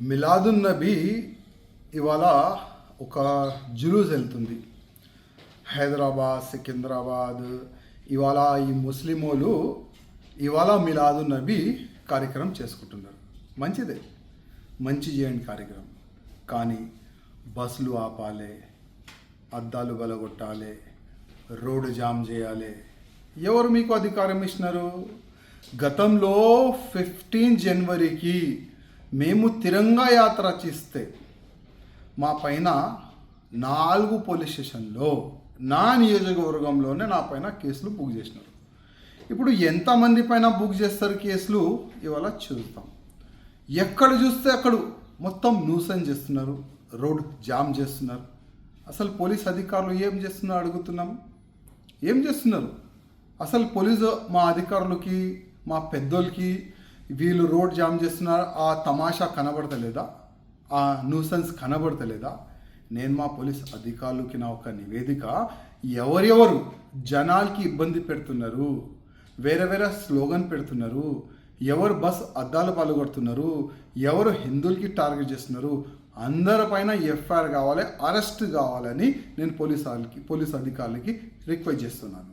మిలాదున్ నబీ ఇవాళ ఒక జులూస్ వెళ్తుంది. హైదరాబాద్, సికింద్రాబాద్ ఇవాళ ఈ ముస్లిమోలు ఇవాళ మిలాదున్ నబీ కార్యక్రమం చేసుకుంటున్నారు. మంచిదే, మంచి చేయండి కార్యక్రమం. కానీ బస్సులు ఆపాలి, అద్దాలు బలగొట్టాలి, రోడ్డు జామ్ చేయాలి. ఎవరు మీకు అధికారం ఇచ్చినారు? గతంలో 15 జనవరికి మేము తిరంగా యాత్ర చేస్తే మా పైన 4 పోలీస్ స్టేషన్లో నా నియోజకవర్గంలోనే నా పైన కేసులు బుక్ చేసినారు. ఇప్పుడు ఎంతమంది పైన బుక్ చేస్తారు కేసులు ఇవాళ చూస్తాం. ఎక్కడ చూస్తే అక్కడ మొత్తం న్యూసెన్స్ చేస్తున్నారు, రోడ్ జామ్ చేస్తున్నారు. అసలు పోలీస్ అధికారులు ఏం చేస్తున్నారు అడుగుతున్నాం. ఏం చేస్తున్నారు? అసలు పోలీసు మా అధికారులకి, మా పెద్దోళ్ళకి వీళ్ళు రోడ్ జామ్ చేస్తున్నారు ఆ తమాషా కనబడతలేదా? ఆ న్యూసెన్స్ కనబడతలేదా? నేను మా పోలీస్ అధికారులకి నా ఒక నివేదిక, ఎవరెవరు జనాలకి ఇబ్బంది పెడుతున్నారు, వేరే స్లోగన్ పెడుతున్నారు, ఎవరు బస్ అద్దాలు పాల్గొడుతున్నారు, ఎవరు హిందువులకి టార్గెట్ చేస్తున్నారు, అందరిపైన ఎఫ్ఐఆర్ కావాలి, అరెస్ట్ కావాలని నేను పోలీస్ అధికారులకి రిక్వెస్ట్ చేస్తున్నాను.